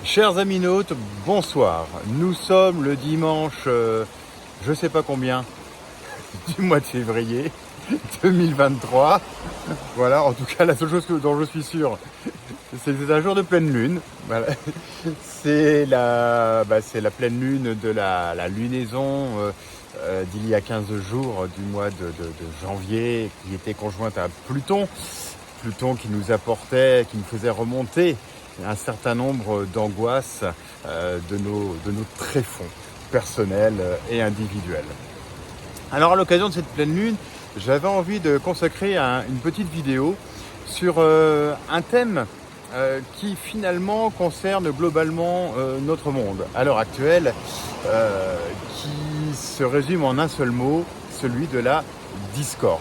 Chers aminautes, bonsoir. Nous sommes le dimanche, je sais pas combien, du mois de février 2023. Voilà, en tout cas, la seule chose dont je suis sûr, c'est un jour de pleine lune. Voilà. C'est la pleine lune de la lunaison d'il y a 15 jours du mois de janvier, qui était conjointe à Pluton. Pluton qui nous apportait, qui nous faisait remonter un certain nombre d'angoisses de nos tréfonds personnels et individuels. Alors à l'occasion de cette pleine lune, j'avais envie de consacrer une petite vidéo sur un thème qui finalement concerne globalement notre monde à l'heure actuelle, qui se résume en un seul mot, celui de la discorde.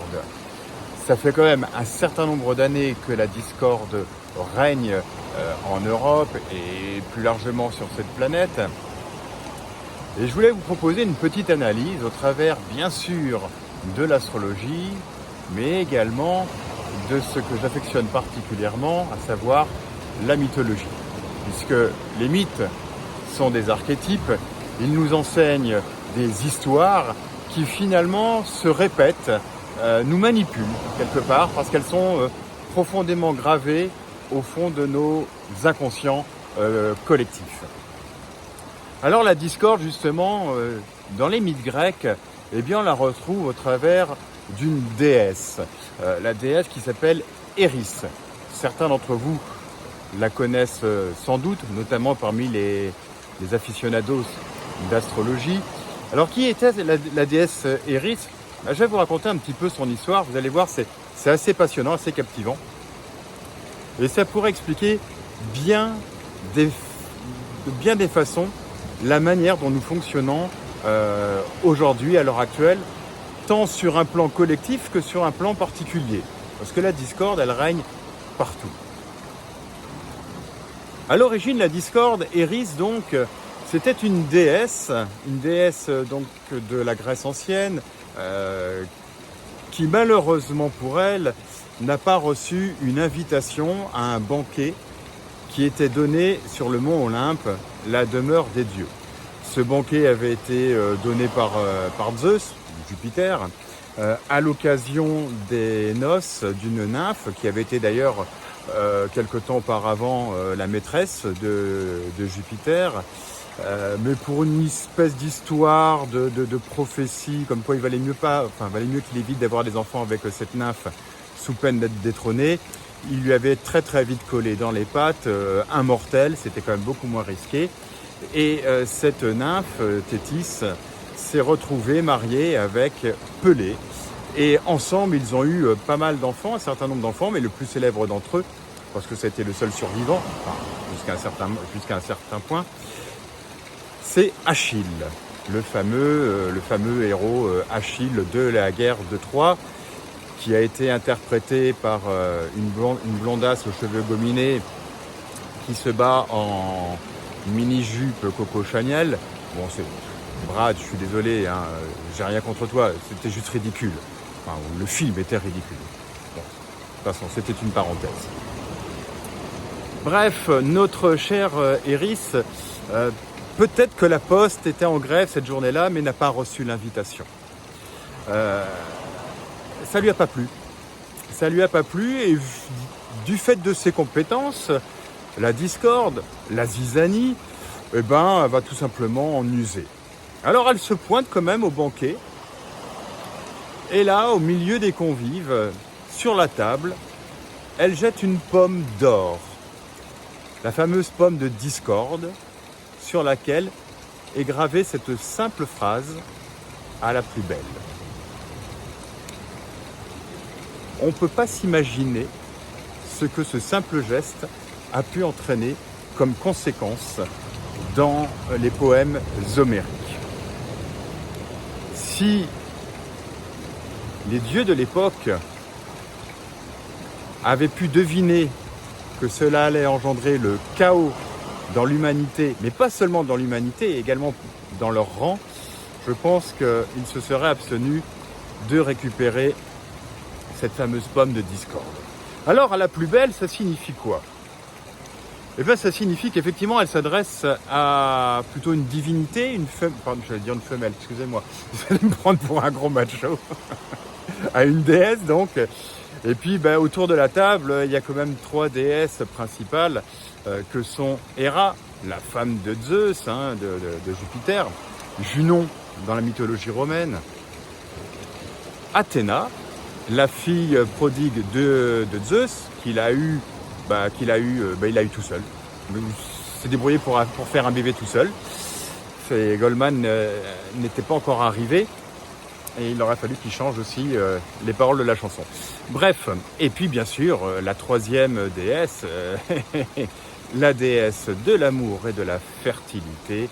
Ça fait quand même un certain nombre d'années que la discorde règne en Europe et plus largement sur cette planète. Et je voulais vous proposer une petite analyse au travers, bien sûr, de l'astrologie, mais également de ce que j'affectionne particulièrement, à savoir la mythologie. Puisque les mythes sont des archétypes, ils nous enseignent des histoires qui finalement se répètent, nous manipulent quelque part, parce qu'elles sont profondément gravées au fond de nos inconscients collectifs. Alors la discorde, justement, dans les mythes grecs, eh bien on la retrouve au travers d'une déesse, la déesse qui s'appelle Eris. Certains d'entre vous la connaissent sans doute, notamment parmi les aficionados d'astrologie. Alors qui était la déesse Eris ? Je vais vous raconter un petit peu son histoire, vous allez voir, c'est assez passionnant, assez captivant. Et ça pourrait expliquer bien des façons la manière dont nous fonctionnons aujourd'hui, à l'heure actuelle, tant sur un plan collectif que sur un plan particulier. Parce que la discorde, elle règne partout. À l'origine, la discorde, Eris, donc, c'était une déesse donc de la Grèce ancienne, qui malheureusement pour elle n'a pas reçu une invitation à un banquet qui était donné sur le mont Olympe, la demeure des dieux. Ce banquet avait été donné par Zeus, Jupiter, à l'occasion des noces d'une nymphe qui avait été d'ailleurs quelque temps auparavant la maîtresse de Jupiter. Mais pour une espèce d'histoire de prophétie, comme quoi il valait mieux qu'il évite d'avoir des enfants avec cette nymphe sous peine d'être détrôné, il lui avait très très vite collé dans les pattes un mortel, c'était quand même beaucoup moins risqué. Et cette nymphe, Thétis, s'est retrouvée mariée avec Pelée. Et ensemble, ils ont eu pas mal d'enfants, un certain nombre d'enfants, mais le plus célèbre d'entre eux, parce que c'était le seul survivant, jusqu'à un certain point, c'est Achille, le fameux héros Achille de la guerre de Troie, qui a été interprété par une blondasse aux cheveux gominés qui se bat en mini-jupe Coco Chanel. Bon, Brad, je suis désolé, hein, j'ai rien contre toi, c'était juste ridicule. Enfin, le film était ridicule. Bon, de toute façon, c'était une parenthèse. Bref, notre cher Eris, peut-être que la poste était en grève cette journée-là, mais n'a pas reçu l'invitation. Ça lui a pas plu. Ça lui a pas plu et du fait de ses compétences, la discorde, la zizanie, elle va tout simplement en user. Alors elle se pointe quand même au banquet. Et là, au milieu des convives, sur la table, elle jette une pomme d'or. La fameuse pomme de discorde, sur laquelle est gravée cette simple phrase « à la plus belle ». On ne peut pas s'imaginer ce que ce simple geste a pu entraîner comme conséquence dans les poèmes homériques. Si les dieux de l'époque avaient pu deviner que cela allait engendrer le chaos dans l'humanité, mais pas seulement dans l'humanité, également dans leur rang, je pense qu'ils se seraient abstenus de récupérer cette fameuse pomme de discorde. Alors, à la plus belle, ça signifie quoi ? Eh bien, ça signifie qu'effectivement, elle s'adresse à plutôt une divinité, une femelle, pardon, j'allais dire une femelle, excusez-moi, vous allez me prendre pour un gros macho, à une déesse donc. Et puis, autour de la table, il y a quand même 3 déesses principales que sont Héra, la femme de Zeus, de Jupiter, Junon dans la mythologie romaine, Athéna, la fille prodigue de Zeus, il a eu tout seul. Il s'est débrouillé pour faire un bébé tout seul. Goldman n'était pas encore arrivé et il aurait fallu qu'il change aussi les paroles de la chanson. Bref, et puis bien sûr, la 3e déesse, la déesse de l'amour et de la fertilité,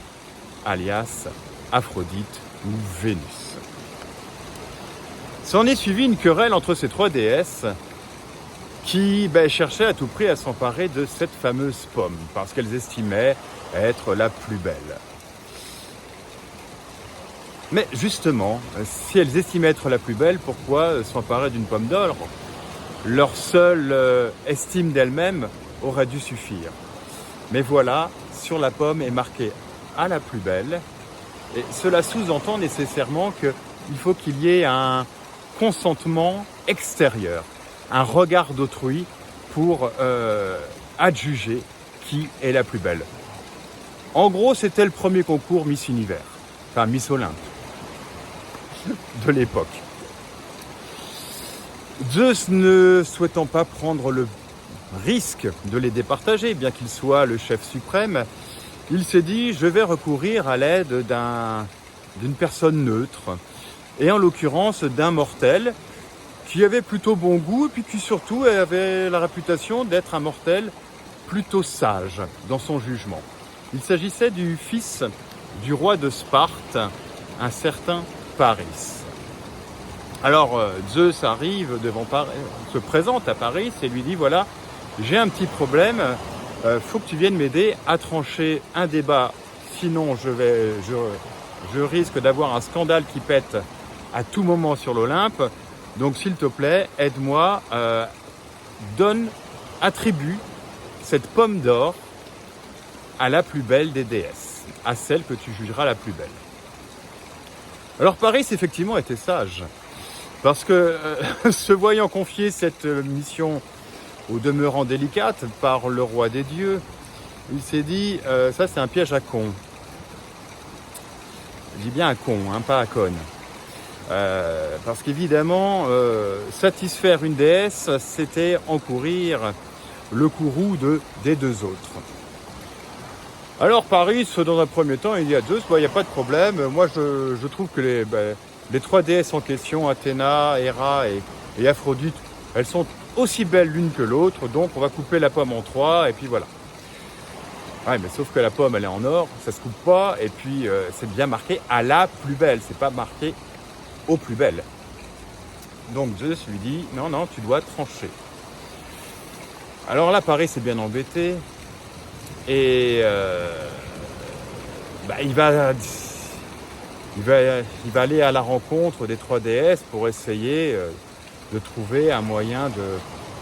alias Aphrodite ou Vénus. S'en est suivi une querelle entre ces 3 déesses qui cherchaient à tout prix à s'emparer de cette fameuse pomme, parce qu'elles estimaient être la plus belle. Mais justement, si elles estimaient être la plus belle, pourquoi s'emparer d'une pomme d'or ? Leur seule estime d'elles-mêmes aurait dû suffire. Mais voilà, sur la pomme est marqué « à la plus belle », et cela sous-entend nécessairement qu'il faut qu'il y ait un consentement extérieur, un regard d'autrui pour adjuger qui est la plus belle. En gros, c'était le premier concours Miss Univers, enfin Miss Olympe de l'époque. Zeus ne souhaitant pas prendre le risque de les départager, bien qu'il soit le chef suprême, il s'est dit, je vais recourir à l'aide d'une personne neutre, et en l'occurrence d'un mortel qui avait plutôt bon goût, et puis qui surtout avait la réputation d'être un mortel plutôt sage dans son jugement. Il s'agissait du fils du roi de Sparte, un certain Paris. Alors Zeus arrive se présente à Paris et lui dit, voilà, j'ai un petit problème, faut que tu viennes m'aider à trancher un débat, sinon je risque d'avoir un scandale qui pète à tout moment sur l'Olympe. Donc s'il te plaît, aide-moi, attribue cette pomme d'or à la plus belle des déesses, à celle que tu jugeras la plus belle. Alors Paris, effectivement, était sage, parce que se voyant confier cette mission au demeurant délicate par le roi des dieux, il s'est dit, ça c'est un piège à con. Je dis bien à con, pas à conne. Parce qu'évidemment, satisfaire une déesse, c'était encourir le courroux des 2 autres. Alors Paris, dans un premier temps, il dit à Zeus, il n'y a pas de problème, moi je trouve que les 3 déesses en question, Athéna, Héra et Aphrodite, elles sont aussi belles l'une que l'autre, donc on va couper la pomme en 3, et puis voilà. Ouais, mais sauf que la pomme, elle est en or, ça se coupe pas, et puis c'est bien marqué à la plus belle, c'est pas marqué aux plus belles. Donc Zeus lui dit, non, tu dois trancher. Alors là, Paris s'est bien embêté, et il va aller à la rencontre des 3 déesses pour essayer de trouver un moyen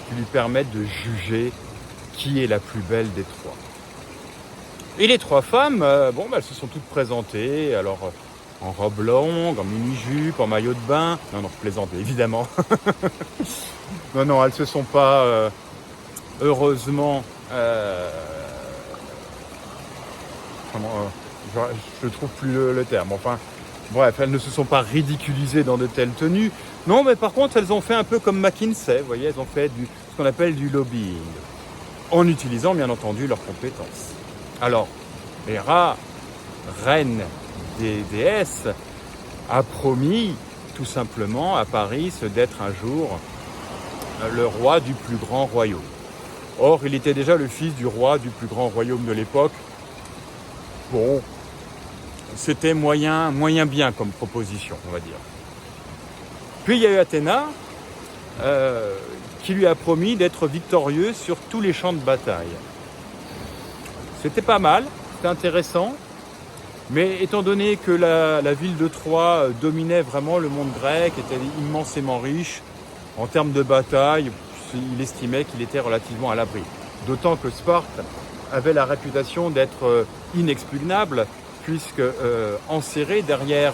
qui lui permette de juger qui est la plus belle des 3. Et les 3 femmes, elles se sont toutes présentées, alors en robe longue, en mini-jupe, en maillot de bain. Non, je plaisante, évidemment. Non, elles se sont pas, heureusement, je trouve plus le terme. Enfin, bref, elles ne se sont pas ridiculisées dans de telles tenues. Non, mais par contre, elles ont fait un peu comme McKinsey, vous voyez, elles ont fait ce qu'on appelle du lobbying, en utilisant bien entendu leurs compétences. Alors, Héra, reine des déesses, a promis tout simplement à Paris d'être un jour le roi du plus grand royaume. Or, il était déjà le fils du roi du plus grand royaume de l'époque. Bon, c'était moyen bien comme proposition, on va dire. Puis il y a eu Athéna, qui lui a promis d'être victorieux sur tous les champs de bataille. C'était pas mal, c'était intéressant, mais étant donné que la ville de Troie dominait vraiment le monde grec, était immensément riche, en termes de bataille, il estimait qu'il était relativement à l'abri. D'autant que Sparte avait la réputation d'être inexpugnable, puisque enserré derrière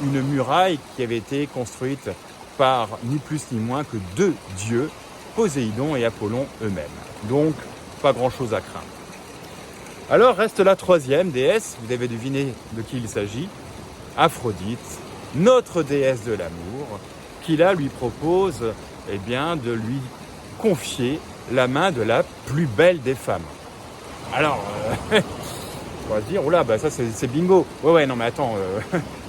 une muraille qui avait été construite par ni plus ni moins que 2 dieux, Poséidon et Apollon eux-mêmes. Donc, pas grand-chose à craindre. Alors reste la 3e déesse, vous avez deviné de qui il s'agit, Aphrodite, notre déesse de l'amour, qui là lui propose de lui confier la main de la plus belle des femmes. Alors, on va se dire, oula, ça c'est bingo. Ouais, non mais attends,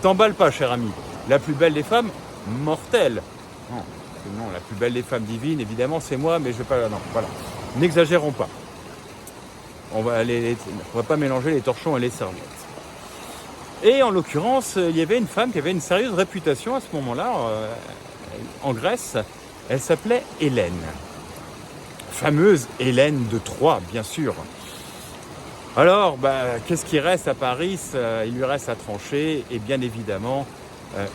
t'emballes pas, cher ami. La plus belle des femmes, mortelle. Non, la plus belle des femmes divines, évidemment, c'est moi, mais je vais pas... Non, voilà. N'exagérons pas. On va pas mélanger les torchons et les serviettes. Et en l'occurrence, il y avait une femme qui avait une sérieuse réputation à ce moment-là, en Grèce. Elle s'appelait Hélène. Fameuse Hélène de Troie, bien sûr. Alors, qu'est-ce qui reste à Paris ? Il lui reste à trancher, et bien évidemment,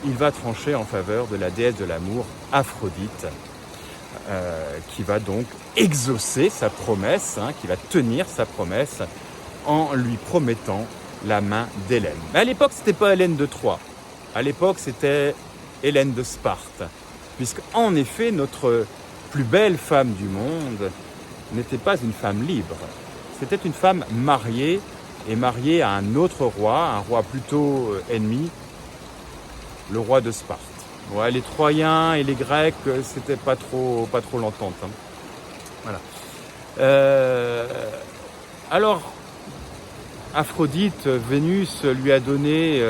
il va trancher en faveur de la déesse de l'amour, Aphrodite, qui va donc exaucer sa promesse, qui va tenir sa promesse en lui promettant la main d'Hélène. Mais à l'époque, ce n'était pas Hélène de Troie. À l'époque, c'était Hélène de Sparte. Puisqu'en effet, notre plus belle femme du monde n'était pas une femme libre. C'était une femme mariée, et mariée à un autre roi, un roi plutôt ennemi, le roi de Sparte. Ouais, les Troyens et les Grecs, c'était pas trop l'entente. Voilà. Alors, Aphrodite, Vénus lui a donné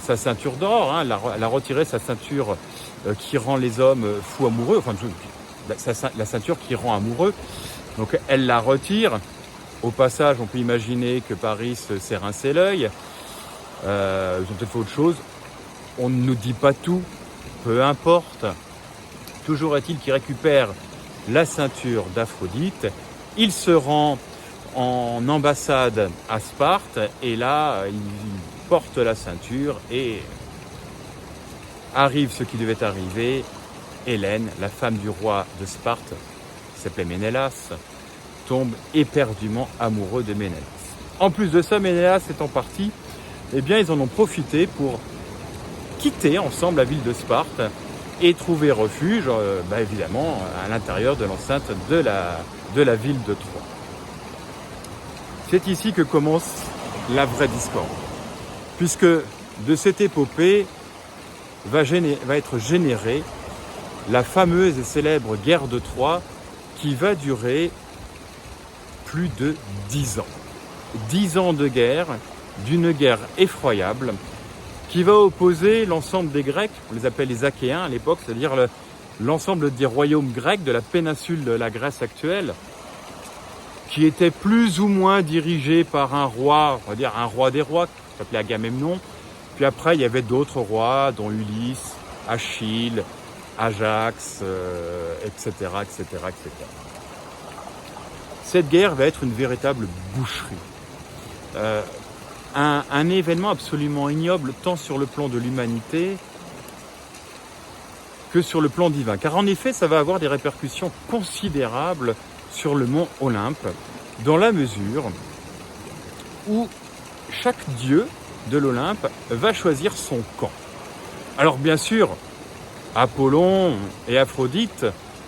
sa ceinture d'or, elle a retiré sa ceinture qui rend les hommes fous amoureux, la ceinture qui rend amoureux. Donc elle la retire. Au passage, on peut imaginer que Paris s'est rincé l'œil. Ils ont peut-être fait autre chose. On ne nous dit pas tout, peu importe. Toujours est-il qu'il récupère la ceinture d'Aphrodite. Il se rend en ambassade à Sparte et là, il porte la ceinture et arrive ce qui devait arriver. Hélène, la femme du roi de Sparte, qui s'appelait Ménélas, tombe éperdument amoureux de Ménélas. En plus de ça, Ménélas étant parti, ils en ont profité pour quitter ensemble la ville de Sparte et trouver refuge, évidemment, à l'intérieur de l'enceinte de la ville de Troie. C'est ici que commence la vraie discorde, puisque de cette épopée va être générée la fameuse et célèbre guerre de Troie qui va durer plus de 10 ans. 10 ans de guerre, d'une guerre effroyable, qui va opposer l'ensemble des Grecs, on les appelle les Achéens à l'époque, c'est-à-dire l'ensemble des royaumes grecs de la péninsule de la Grèce actuelle, qui était plus ou moins dirigé par un roi, on va dire un roi des rois, qui s'appelait Agamemnon. Puis après, il y avait d'autres rois, dont Ulysse, Achille, Ajax, etc., etc., etc. Cette guerre va être une véritable boucherie. Un événement absolument ignoble, tant sur le plan de l'humanité que sur le plan divin. Car en effet, ça va avoir des répercussions considérables sur le mont Olympe, dans la mesure où chaque dieu de l'Olympe va choisir son camp. Alors bien sûr, Apollon et Aphrodite,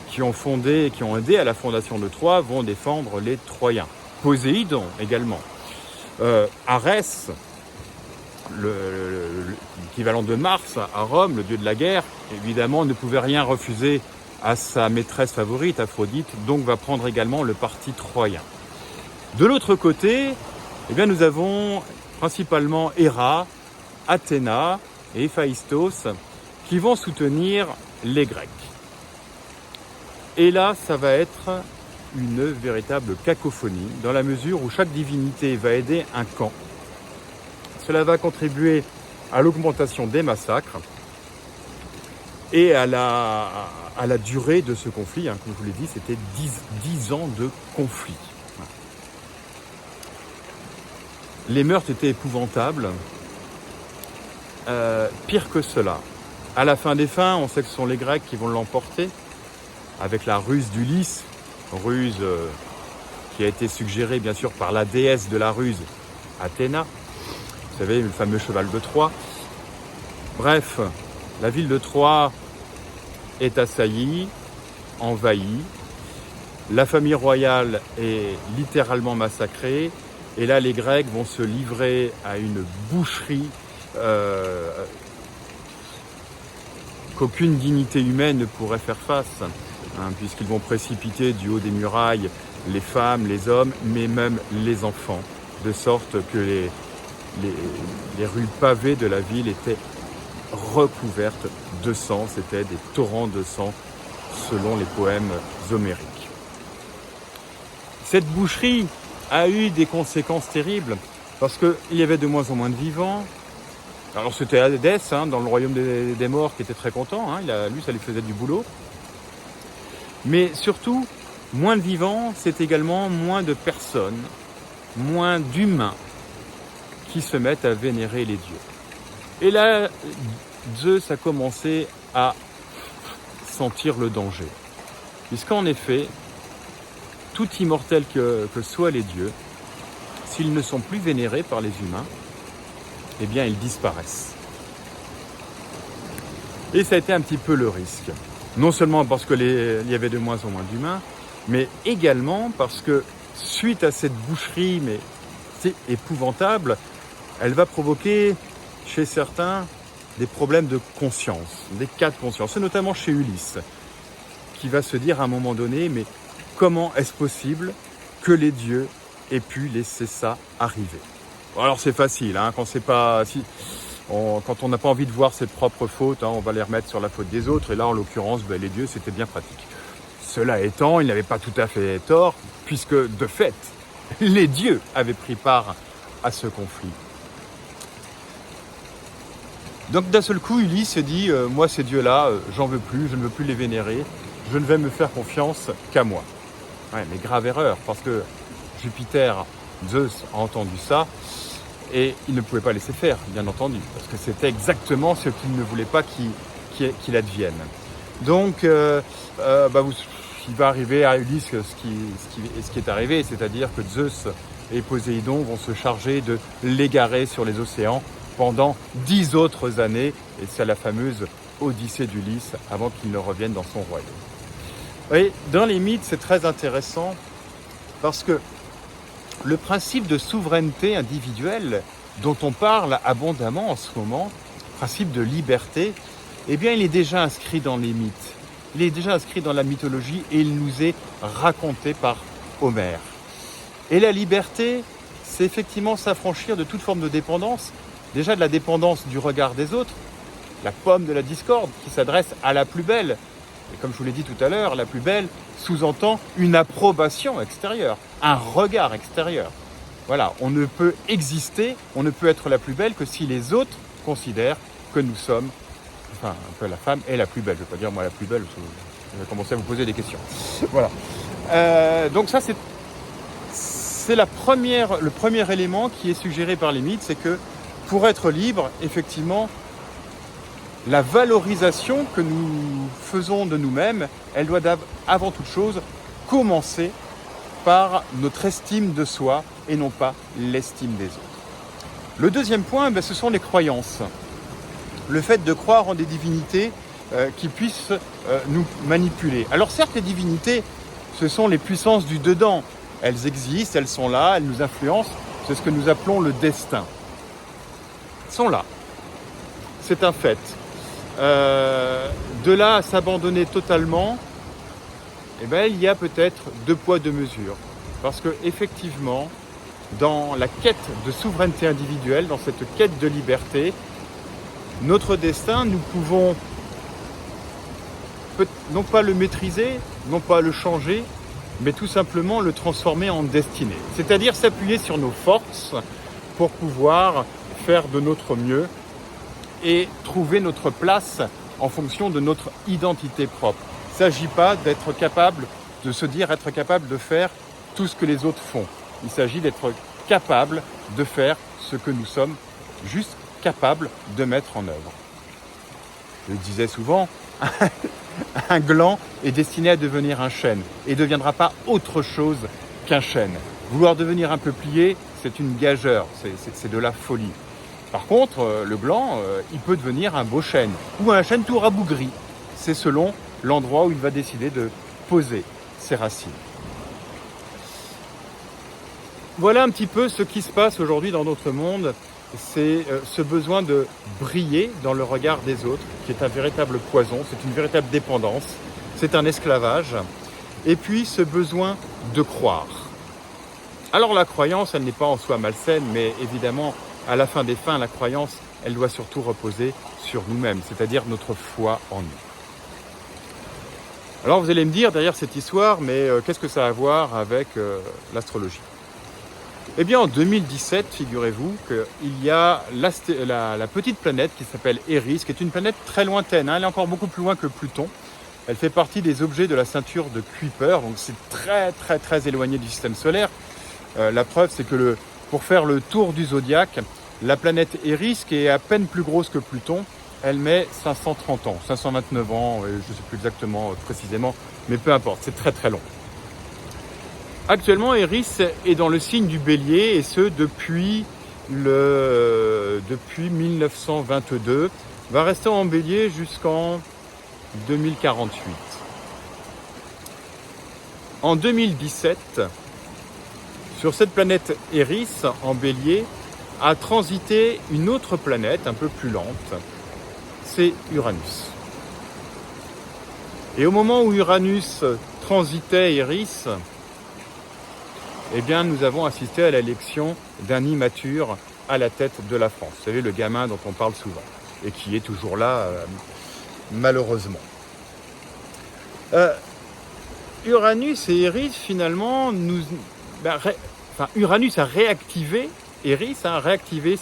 qui ont aidé à la fondation de Troie, vont défendre les Troyens. Poséidon également. Arès, l'équivalent de Mars à Rome, le dieu de la guerre, évidemment ne pouvait rien refuser à sa maîtresse favorite, Aphrodite, donc va prendre également le parti troyen. De l'autre côté, nous avons principalement Héra, Athéna et Héphaïstos qui vont soutenir les Grecs. Et là, ça va être une véritable cacophonie, dans la mesure où chaque divinité va aider un camp. Cela va contribuer à l'augmentation des massacres et à la durée de ce conflit. Comme je vous l'ai dit, c'était 10 ans de conflit. Les meurtres étaient épouvantables. Pire que cela, à la fin des fins, on sait que ce sont les Grecs qui vont l'emporter, avec la ruse d'Ulysse, ruse qui a été suggéré bien sûr par la déesse de la ruse, Athéna. Vous savez, le fameux cheval de Troie. Bref, la ville de Troie est assaillie, envahie. La famille royale est littéralement massacrée. Et là, les Grecs vont se livrer à une boucherie qu'aucune dignité humaine ne pourrait faire face, puisqu'ils vont précipiter du haut des murailles les femmes, les hommes, mais même les enfants, de sorte que les rues pavées de la ville étaient recouvertes de sang. C'était des torrents de sang, selon les poèmes homériques. Cette boucherie a eu des conséquences terribles, parce qu'il y avait de moins en moins de vivants. Alors c'était Hadès, dans le royaume des morts, qui était très content, lui ça lui faisait du boulot. Mais surtout, moins de vivants, c'est également moins de personnes, moins d'humains qui se mettent à vénérer les dieux. Et là, Zeus a commencé à sentir le danger. Puisqu'en effet, tout immortel que soient les dieux, s'ils ne sont plus vénérés par les humains, eh bien ils disparaissent. Et ça a été un petit peu le risque. Non seulement parce qu'il y avait de moins en moins d'humains, mais également parce que suite à cette boucherie, mais c'est épouvantable, elle va provoquer chez certains des problèmes de conscience, des cas de conscience, et notamment chez Ulysse, qui va se dire à un moment donné, mais comment est-ce possible que les dieux aient pu laisser ça arriver? Alors c'est facile, quand on n'a pas envie de voir ses propres fautes, on va les remettre sur la faute des autres, et là en l'occurrence, les dieux, c'était bien pratique. Cela étant, ils n'avaient pas tout à fait tort, puisque de fait, les dieux avaient pris part à ce conflit. Donc d'un seul coup, Ulysse se dit, moi ces dieux-là, j'en veux plus, je ne veux plus les vénérer, je ne vais me faire confiance qu'à moi. Ouais, mais grave erreur, parce que Jupiter, Zeus a entendu ça, et il ne pouvait pas laisser faire, bien entendu, parce que c'était exactement ce qu'il ne voulait pas qu'il advienne. Donc, il va arriver à Ulysse ce qui est arrivé, c'est-à-dire que Zeus et Poséidon vont se charger de l'égarer sur les océans pendant 10 autres années, et c'est la fameuse Odyssée d'Ulysse avant qu'il ne revienne dans son royaume. Vous voyez, dans les mythes, c'est très intéressant parce que le principe de souveraineté individuelle dont on parle abondamment en ce moment, principe de liberté, eh bien, il est déjà inscrit dans les mythes. Il est déjà inscrit dans la mythologie et il nous est raconté par Homère. Et la liberté, c'est effectivement s'affranchir de toute forme de dépendance. Déjà de la dépendance du regard des autres, la pomme de la discorde qui s'adresse à la plus belle. Et comme je vous l'ai dit tout à l'heure, la plus belle sous-entend une approbation extérieure, un regard extérieur. Voilà, on ne peut exister, on ne peut être la plus belle que si les autres considèrent que nous sommes, que la femme est la plus belle. Je ne vais pas dire moi la plus belle, parce que je vais commencer à vous poser des questions. Voilà. Donc ça, c'est le premier élément qui est suggéré par les mythes, c'est que pour être libre, effectivement, la valorisation que nous faisons de nous-mêmes, elle doit avant toute chose commencer par notre estime de soi et non pas l'estime des autres. Le deuxième point, ce sont les croyances. Le fait de croire en des divinités qui puissent nous manipuler. Alors certes, les divinités, ce sont les puissances du dedans. Elles existent, elles sont là, elles nous influencent. C'est ce que nous appelons le destin. Elles sont là. C'est un fait. De là à s'abandonner totalement, il y a peut-être 2 poids 2 mesures. Parce que effectivement, dans la quête de souveraineté individuelle, dans cette quête de liberté, notre destin, nous pouvons non pas le maîtriser, non pas le changer, mais tout simplement le transformer en destinée. C'est-à-dire s'appuyer sur nos forces pour pouvoir faire de notre mieux et trouver notre place en fonction de notre identité propre. Il ne s'agit pas d'être capable de se dire être capable de faire tout ce que les autres font. Il s'agit d'être capable de faire ce que nous sommes juste capables de mettre en œuvre. Je le disais souvent, un gland est destiné à devenir un chêne et ne deviendra pas autre chose qu'un chêne. Vouloir devenir un peuplier, c'est une gageure, c'est de la folie. Par contre, le gland, il peut devenir un beau chêne ou un chêne tout rabougri. C'est selon l'endroit où il va décider de poser ses racines. Voilà un petit peu ce qui se passe aujourd'hui dans notre monde. C'est ce besoin de briller dans le regard des autres, qui est un véritable poison, c'est une véritable dépendance, c'est un esclavage. Et puis ce besoin de croire. Alors la croyance, elle n'est pas en soi malsaine, mais évidemment, à la fin des fins, la croyance, elle doit surtout reposer sur nous-mêmes, c'est-à-dire notre foi en nous. Alors vous allez me dire derrière cette histoire, mais qu'est-ce que ça a à voir avec l'astrologie ? Eh bien en 2017, figurez-vous qu'il y a la petite planète qui s'appelle Eris, qui est une planète très lointaine, elle est encore beaucoup plus loin que Pluton. Elle fait partie des objets de la ceinture de Kuiper, donc c'est très très très éloigné du système solaire. La preuve, c'est que pour faire le tour du zodiaque, la planète Eris, qui est à peine plus grosse que Pluton, elle met 530 ans, 529 ans, je ne sais plus exactement précisément, mais peu importe, c'est très très long. Actuellement, Eris est dans le signe du Bélier, et ce depuis 1922, va rester en Bélier jusqu'en 2048. En 2017, sur cette planète Eris, en Bélier, a transité une autre planète un peu plus lente, c'est Uranus. Et au moment où Uranus transitait Eris, eh bien, nous avons assisté à l'élection d'un immature à la tête de la France. Vous savez, le gamin dont on parle souvent, et qui est toujours là, malheureusement. Uranus et Eris, finalement, Uranus a réactivé Eris, a réactivé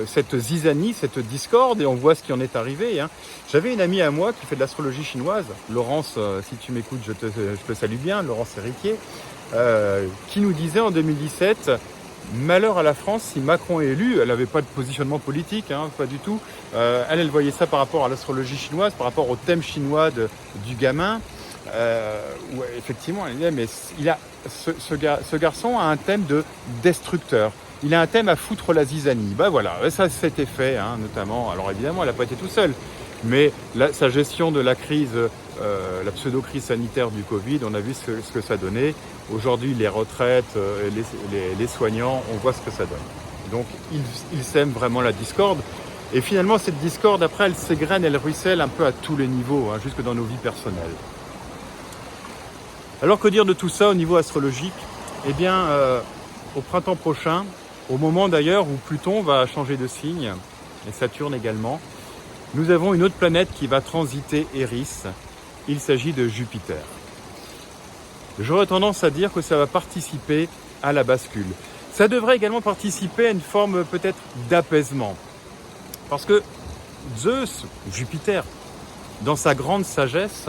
cette zizanie, cette discorde, et on voit ce qui en est arrivé. J'avais une amie à moi qui fait de l'astrologie chinoise, Laurence, si tu m'écoutes, je te salue bien, Laurence Héritier, qui nous disait en 2017, malheur à la France si Macron est élu. Elle n'avait pas de positionnement politique, pas du tout. Elle voyait ça par rapport à l'astrologie chinoise, par rapport au thème chinois du gamin. Où effectivement, elle disait, mais ce garçon a un thème de destructeur. Il a un thème à foutre la zizanie. Voilà, ça s'était fait, notamment. Alors évidemment, elle n'a pas été tout seule. Mais sa gestion de la crise, la pseudo-crise sanitaire du Covid, on a vu ce que ça donnait. Aujourd'hui, les retraites, les soignants, on voit ce que ça donne. Donc, ils sèment vraiment la discorde. Et finalement, cette discorde, après, elle s'égrène, elle ruisselle un peu à tous les niveaux, jusque dans nos vies personnelles. Alors, que dire de tout ça au niveau astrologique ? Eh bien, au printemps prochain, au moment d'ailleurs où Pluton va changer de signe, et Saturne également, nous avons une autre planète qui va transiter Eris. Il s'agit de Jupiter. J'aurais tendance à dire que ça va participer à la bascule. Ça devrait également participer à une forme peut-être d'apaisement. Parce que Zeus, Jupiter, dans sa grande sagesse,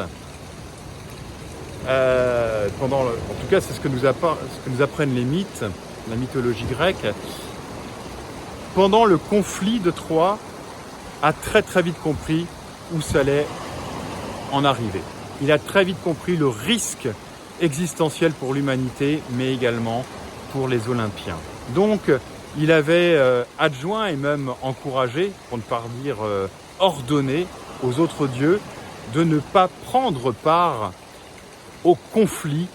en tout cas c'est ce que nous apprennent les mythes, la mythologie grecque, pendant le conflit de Troie, a très très vite compris où ça allait en arriver. Il a très vite compris le risque existentiel pour l'humanité, mais également pour les Olympiens. Donc, il avait adjoint et même encouragé, pour ne pas dire ordonné, aux autres dieux de ne pas prendre part au conflit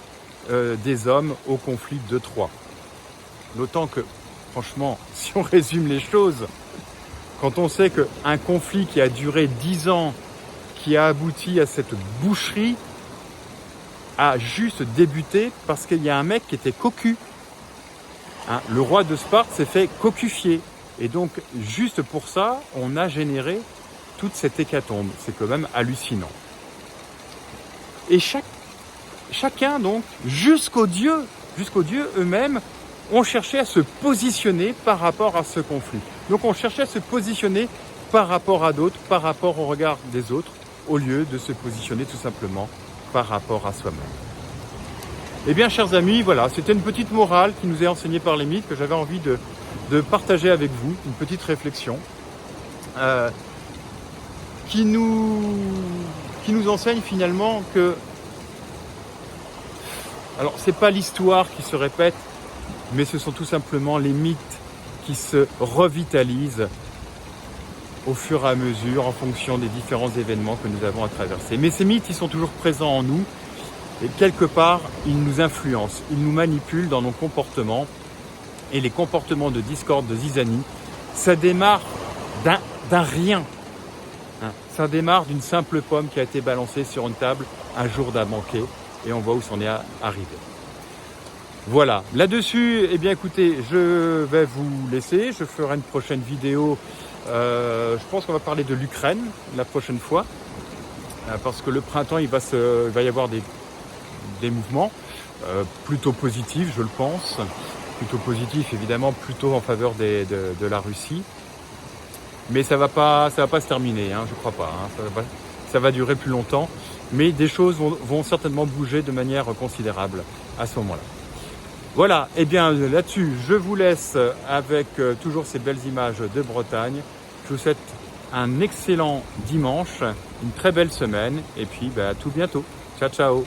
des hommes, au conflit de Troie. D'autant que, franchement, si on résume les choses, quand on sait qu'un conflit qui a duré 10 ans, qui a abouti à cette boucherie, a juste débuté parce qu'il y a un mec qui était cocu. Le roi de Sparte s'est fait cocufier. Et donc, juste pour ça, on a généré toute cette hécatombe. C'est quand même hallucinant. Et chacun, donc, jusqu'aux dieux eux-mêmes, ont cherché à se positionner par rapport à ce conflit. Donc, on cherchait à se positionner par rapport à d'autres, par rapport au regard des autres, au lieu de se positionner tout simplement par rapport à soi-même. Eh bien, chers amis, voilà, c'était une petite morale qui nous est enseignée par les mythes, que j'avais envie de partager avec vous, une petite réflexion qui nous enseigne finalement que Alors, c'est pas l'histoire qui se répète, mais ce sont tout simplement les mythes qui se revitalisent au fur et à mesure en fonction des différents événements que nous avons à traverser. Mais ces mythes, ils sont toujours présents en nous et quelque part, ils nous influencent, ils nous manipulent dans nos comportements et les comportements de discorde, de zizanie, ça démarre d'un rien. Ça démarre d'une simple pomme qui a été balancée sur une table un jour d'un banquet et on voit où c'en est arrivé. Voilà, là-dessus, eh bien écoutez, je vais vous laisser, je ferai une prochaine vidéo, je pense qu'on va parler de l'Ukraine la prochaine fois, parce que le printemps, il va y avoir des mouvements plutôt positifs, je le pense, plutôt positifs évidemment, plutôt en faveur de la Russie, mais ça va pas se terminer, hein, je crois pas, hein, ça va durer plus longtemps, mais des choses vont certainement bouger de manière considérable à ce moment-là. Voilà, et bien là-dessus, je vous laisse avec toujours ces belles images de Bretagne. Je vous souhaite un excellent dimanche, une très belle semaine, et puis à tout bientôt. Ciao, ciao.